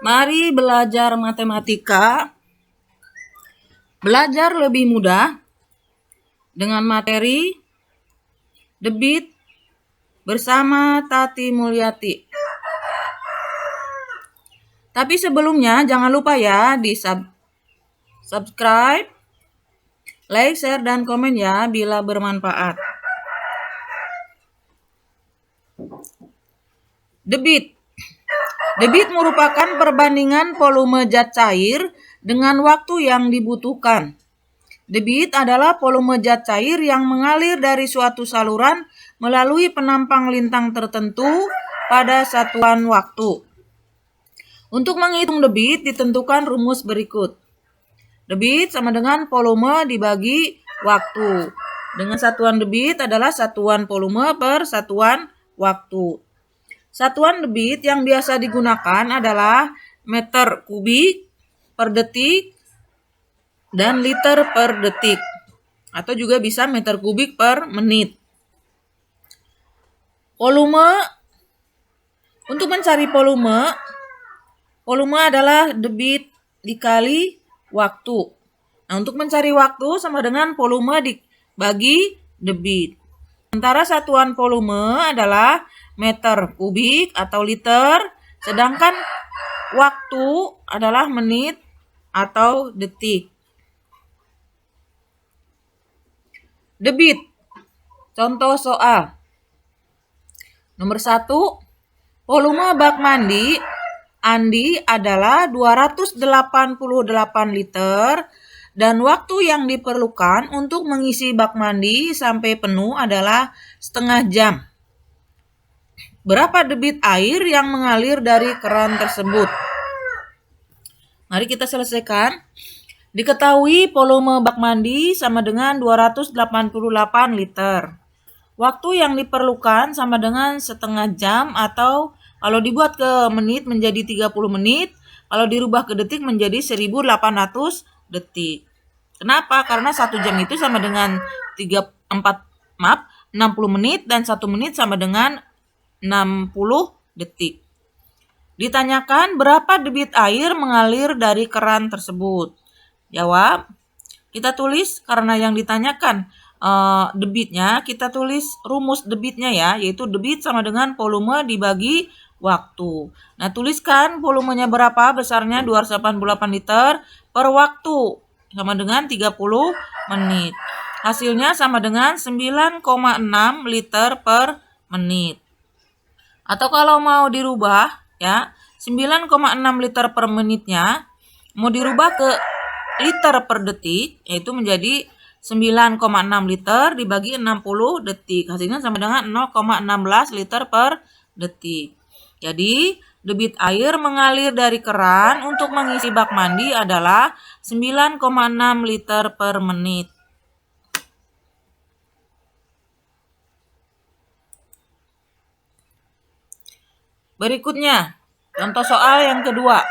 Mari belajar matematika, belajar lebih mudah dengan materi debit bersama Tati Mulyati. Tapi sebelumnya jangan lupa ya di subscribe, like, share, dan komen ya bila bermanfaat. Debit. Debit merupakan perbandingan volume zat cair dengan waktu yang dibutuhkan. Debit adalah volume zat cair yang mengalir dari suatu saluran melalui penampang lintang tertentu pada satuan waktu. Untuk menghitung debit ditentukan rumus berikut. Debit sama dengan volume dibagi waktu. Dengan satuan debit adalah satuan volume per satuan waktu. Satuan debit yang biasa digunakan adalah meter kubik per detik dan liter per detik, atau juga bisa meter kubik per menit. Volume, untuk mencari volume adalah debit dikali waktu. Nah, untuk mencari waktu sama dengan volume dibagi debit. Sementara satuan volume adalah meter kubik atau liter, sedangkan waktu adalah menit atau detik. Debit. Contoh soal. Nomor 1, volume bak mandi Andi adalah 288 liter dan waktu yang diperlukan untuk mengisi bak mandi sampai penuh adalah setengah jam. Berapa debit air yang mengalir dari keran tersebut? Mari kita selesaikan. Diketahui volume bak mandi sama dengan 288 liter. Waktu yang diperlukan sama dengan setengah jam, atau kalau dibuat ke menit menjadi 30 menit, kalau dirubah ke detik menjadi 1800 detik. Kenapa? Karena 1 jam itu sama dengan 60 menit dan 1 menit sama dengan 60 detik. Ditanyakan berapa debit air mengalir dari keran tersebut. Jawab, kita tulis karena yang ditanyakan debitnya, kita tulis rumus debitnya ya, yaitu debit sama dengan volume dibagi waktu. Nah, tuliskan volumenya berapa, besarnya 288 liter per waktu, sama dengan 30 menit. Hasilnya sama dengan 9,6 liter per menit. Atau kalau mau dirubah ya, 9,6 liter per menitnya mau dirubah ke liter per detik, yaitu menjadi 9,6 liter dibagi 60 detik. Hasilnya sama dengan 0,16 liter per detik. Jadi, debit air mengalir dari keran untuk mengisi bak mandi adalah 9,6 liter per menit. Berikutnya, contoh soal yang kedua.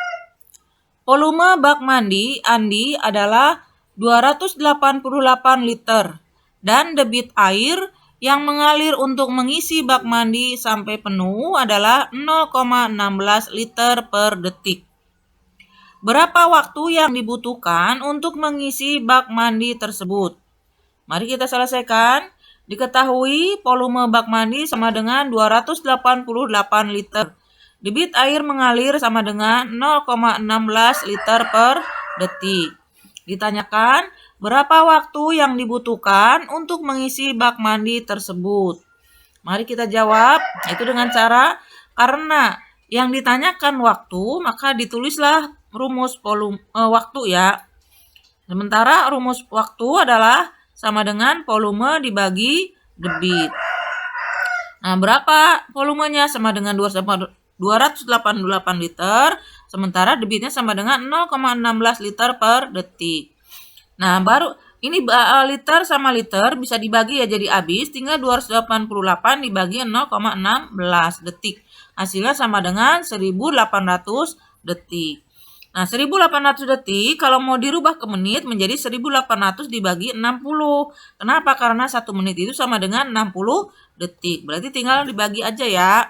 Volume bak mandi Andi adalah 288 liter dan debit air yang mengalir untuk mengisi bak mandi sampai penuh adalah 0,16 liter per detik. Berapa waktu yang dibutuhkan untuk mengisi bak mandi tersebut? Mari kita selesaikan. Diketahui volume bak mandi sama dengan 288 liter. Debit air mengalir sama dengan 0,16 liter per detik. Ditanyakan berapa waktu yang dibutuhkan untuk mengisi bak mandi tersebut. Mari kita jawab, itu dengan cara, karena yang ditanyakan waktu, maka ditulislah rumus waktu ya. Sementara rumus waktu adalah sama dengan volume dibagi debit. Nah, berapa volumenya? Sama dengan 288 liter, sementara debitnya sama dengan 0,16 liter per detik. Nah, baru ini liter sama liter bisa dibagi ya jadi habis, tinggal 288 dibagi 0,16 detik. Hasilnya sama dengan 1800 detik. Nah, 1800 detik kalau mau dirubah ke menit menjadi 1800 dibagi 60. Kenapa? Karena 1 menit itu sama dengan 60 detik. Berarti tinggal dibagi aja ya.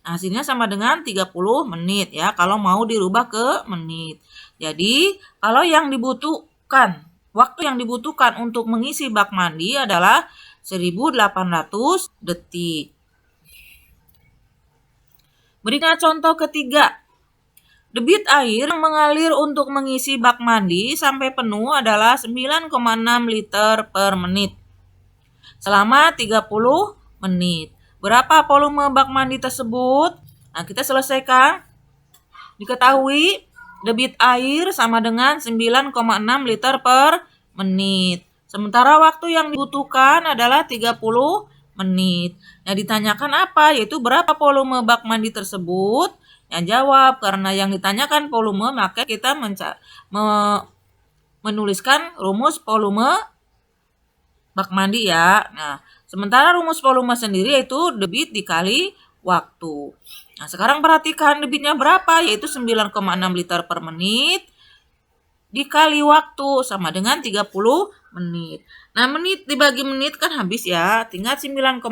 Hasilnya sama dengan 30 menit ya, kalau mau dirubah ke menit. Jadi, kalau yang dibutuhkan, waktu yang dibutuhkan untuk mengisi bak mandi adalah 1800 detik. Berikan contoh ketiga. Debit air yang mengalir untuk mengisi bak mandi sampai penuh adalah 9,6 liter per menit selama 30 menit. Berapa volume bak mandi tersebut? Nah, kita selesaikan. Diketahui debit air sama dengan 9,6 liter per menit. Sementara waktu yang dibutuhkan adalah 30 menit. Nah, ditanyakan apa? Yaitu berapa volume bak mandi tersebut? Yang jawab, karena yang ditanyakan volume, maka kita menuliskan rumus volume bak mandi ya. Nah, sementara rumus volume sendiri yaitu debit dikali waktu. Nah, sekarang perhatikan debitnya berapa, yaitu 9,6 liter per menit dikali waktu sama dengan 30 menit. Nah, menit dibagi menit kan habis ya. Tinggal 9,6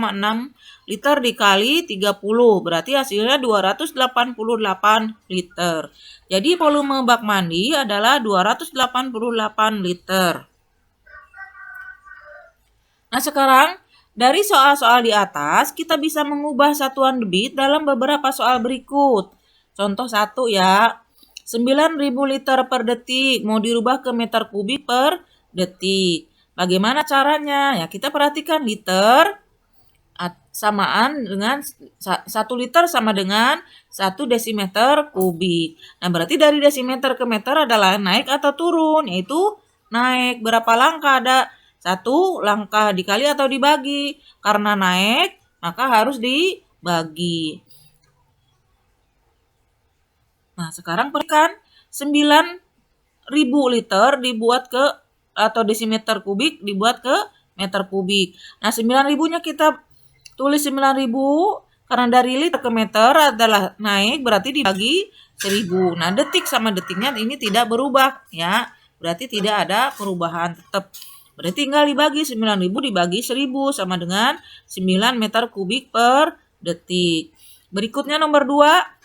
liter dikali 30. Berarti hasilnya 288 liter. Jadi volume bak mandi adalah 288 liter. Nah, sekarang dari soal-soal di atas, kita bisa mengubah satuan debit dalam beberapa soal berikut. Contoh 1 ya. 9.000 liter per detik mau dirubah ke meter kubik per detik. Bagaimana caranya? Ya, kita perhatikan liter samaan dengan 1 liter sama dengan 1 desimeter kubik. Nah, berarti dari desimeter ke meter adalah naik atau turun, yaitu naik. Berapa langkah? Ada 1 langkah dikali atau dibagi. Karena naik, maka harus dibagi. Nah, sekarang perhatikan 9.000 liter dibuat ke atau desimeter kubik dibuat ke meter kubik. Nah, 9.000-nya kita tulis 9.000 karena dari liter ke meter adalah naik, berarti dibagi 1.000. Nah, detik sama detiknya ini tidak berubah ya. Berarti tidak ada perubahan tetap. Berarti tinggal dibagi 9.000 dibagi 1.000 sama dengan 9 meter kubik per detik. Berikutnya nomor 2.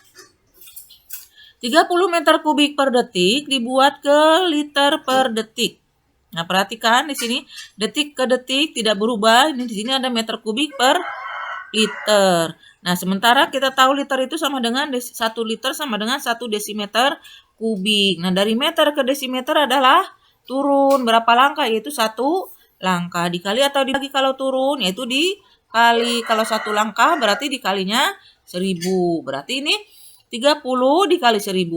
30 meter kubik per detik dibuat ke liter per detik. Nah, perhatikan di sini detik ke detik tidak berubah. Ini di sini ada meter kubik per liter. Nah, sementara kita tahu liter itu sama dengan 1 liter sama dengan 1 desimeter kubik. Nah, dari meter ke desimeter adalah turun berapa langkah, yaitu 1 langkah. Dikali atau dibagi kalau turun, yaitu dikali. Kalau 1 langkah berarti dikalinya 1.000. Berarti ini 30 dikali 1.000.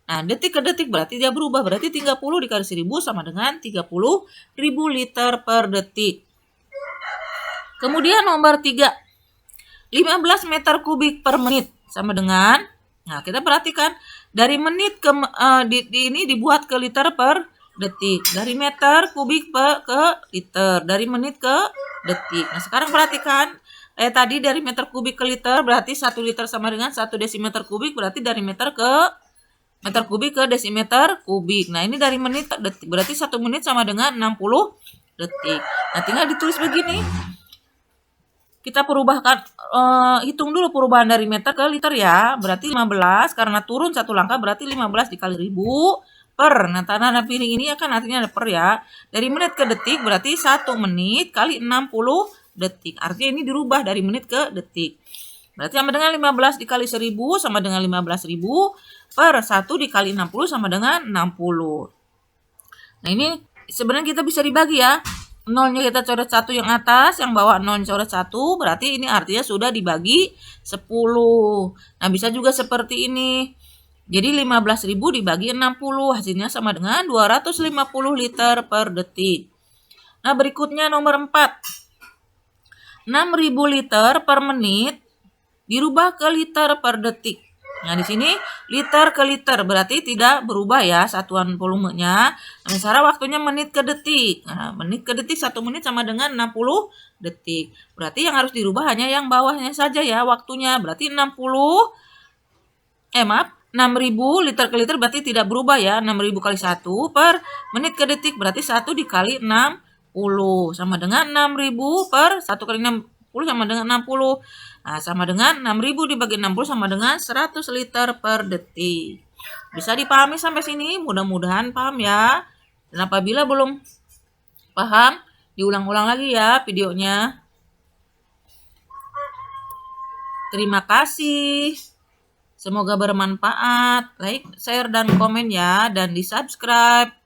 Nah, detik ke detik berarti dia berubah. Berarti 30 dikali 1.000 sama dengan 30.000 liter per detik. Kemudian nomor 3. 15 meter kubik per menit sama dengan, nah kita perhatikan dari menit ke ini dibuat ke liter per detik. Dari meter kubik ke liter. Dari menit ke detik. Nah, sekarang perhatikan. Tadi dari meter kubik ke liter berarti 1 liter sama dengan 1 desimeter kubik, berarti dari meter kubik ke desimeter kubik. Nah, ini dari menit ke detik, berarti 1 menit sama dengan 60 detik. Nah, tinggal ditulis begini. Kita perubahkan, hitung dulu perubahan dari meter ke liter ya. Berarti 15, karena turun 1 langkah berarti 15 dikali 1.000 per. Nah, tanda piring ini akan artinya ada per ya. Dari menit ke detik berarti 1 menit kali 60 detik. Artinya ini dirubah dari menit ke detik. Berarti sama dengan 15 dikali 1.000 sama dengan 15.000 per 1 dikali 60 sama dengan 60. Nah, ini sebenarnya kita bisa dibagi ya. Nolnya kita coret 1 yang atas, yang bawah 0 coret 1, berarti ini artinya sudah dibagi 10. Nah, bisa juga seperti ini. Jadi 15.000 dibagi 60, hasilnya sama dengan 250 liter per detik. Nah, berikutnya nomor 4. 6.000 liter per menit dirubah ke liter per detik. Nah, di sini liter ke liter berarti tidak berubah ya satuan volumenya. Nah, sementara waktunya menit ke detik. Nah, menit ke detik 1 menit sama dengan 60 detik. Berarti yang harus dirubah hanya yang bawahnya saja ya waktunya. Berarti 6.000 liter ke liter berarti tidak berubah ya. 6.000 kali 1 per menit ke detik berarti 1 dikali 60 sama dengan 6.000 per 1 kali 6 sama dengan 60. Nah, sama dengan 6.000 dibagi 60 sama dengan 100 liter per detik. Bisa dipahami sampai sini? Mudah-mudahan paham ya. Dan apabila belum paham, diulang-ulang lagi ya videonya. Terima kasih. Semoga bermanfaat. Like, share, dan komen ya. Dan di subscribe.